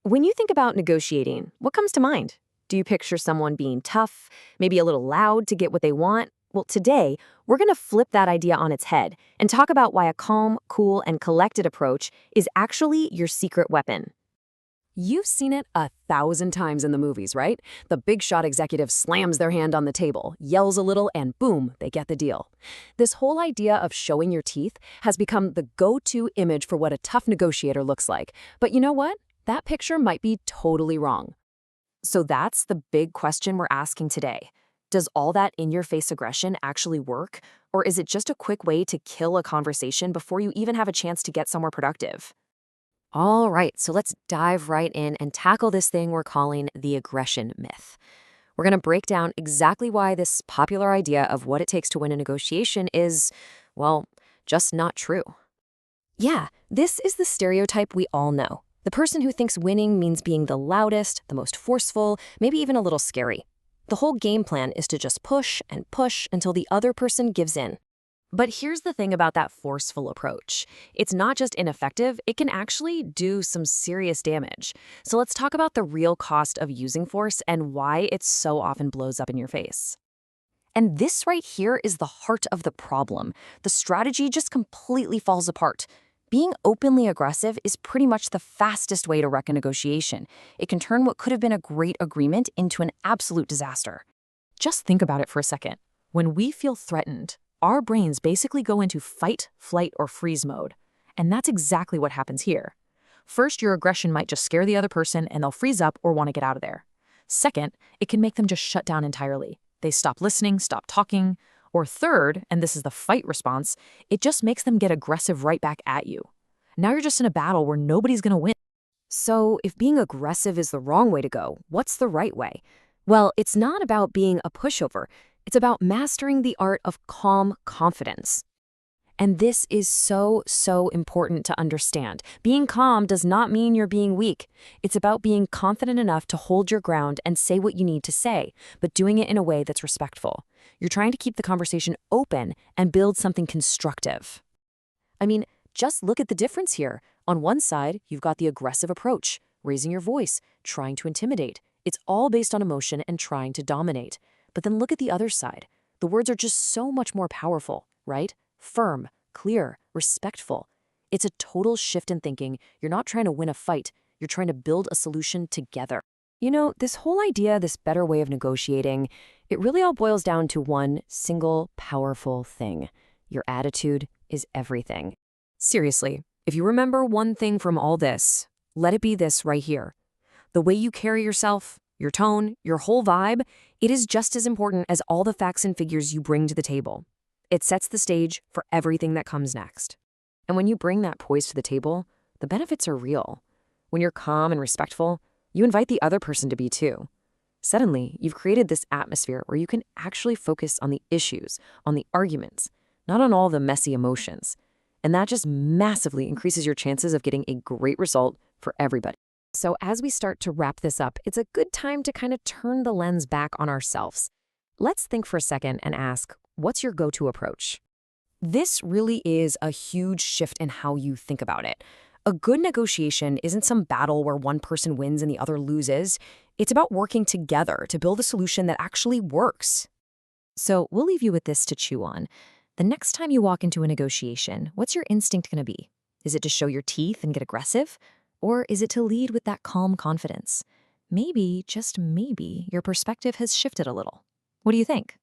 When you think about negotiating, what comes to mind? Do you picture someone being tough, maybe a little loud to get what they want? Well, today, we're going to flip that idea on its head and talk about why a calm, cool, and collected approach is actually your secret weapon. You've seen it 1,000 times in the movies, right? The big shot executive slams their hand on the table, yells a little, and boom, they get the deal. This whole idea of showing your teeth has become the go-to image for what a tough negotiator looks like. But you know what? That picture might be totally wrong. So that's the big question we're asking today. Does all that in-your-face aggression actually work? Or is it just a quick way to kill a conversation before you even have a chance to get somewhere productive? All right, so let's dive right in and tackle this thing we're calling the aggression myth. We're going to break down exactly why this popular idea of what it takes to win a negotiation is, well, just not true. Yeah, this is the stereotype we all know. The person who thinks winning means being the loudest, the most forceful, maybe even a little scary. The whole game plan is to just push and push until the other person gives in. But here's the thing about that forceful approach. It's not just ineffective, it can actually do some serious damage. So let's talk about the real cost of using force and why it so often blows up in your face. And this right here is the heart of the problem. The strategy just completely falls apart. Being openly aggressive is pretty much the fastest way to wreck a negotiation. It can turn what could have been a great agreement into an absolute disaster. Just think about it for a second. When we feel threatened, our brains basically go into fight, flight, or freeze mode. And that's exactly what happens here. First, your aggression might just scare the other person and they'll freeze up or want to get out of there. Second, it can make them just shut down entirely. They stop listening, stop talking. Or third, and this is the fight response, it just makes them get aggressive right back at you. Now you're just in a battle where nobody's going to win. So if being aggressive is the wrong way to go, what's the right way? Well, it's not about being a pushover. It's about mastering the art of calm confidence. And this is so important to understand. Being calm does not mean you're being weak. It's about being confident enough to hold your ground and say what you need to say, but doing it in a way that's respectful. You're trying to keep the conversation open and build something constructive. I mean, just look at the difference here. On one side, you've got the aggressive approach, raising your voice, trying to intimidate. It's all based on emotion and trying to dominate. But then look at the other side. The words are just so much more powerful, right? Firm, clear, respectful. It's a total shift in thinking. You're not trying to win a fight. You're trying to build a solution together. You know, this whole idea, this better way of negotiating, it really all boils down to one single powerful thing. Your attitude is everything. Seriously, if you remember one thing from all this, let it be this right here. The way you carry yourself, your tone, your whole vibe, it is just as important as all the facts and figures you bring to the table. It sets the stage for everything that comes next. And when you bring that poise to the table, the benefits are real. When you're calm and respectful, you invite the other person to be too. Suddenly, you've created this atmosphere where you can actually focus on the issues, on the arguments, not on all the messy emotions. And that just massively increases your chances of getting a great result for everybody. So as we start to wrap this up, it's a good time to kind of turn the lens back on ourselves. Let's think for a second and ask, what's your go-to approach? This really is a huge shift in how you think about it. A good negotiation isn't some battle where one person wins and the other loses. It's about working together to build a solution that actually works. So we'll leave you with this to chew on. The next time you walk into a negotiation, what's your instinct going to be? Is it to show your teeth and get aggressive? Or is it to lead with that calm confidence? Maybe, just maybe, your perspective has shifted a little. What do you think?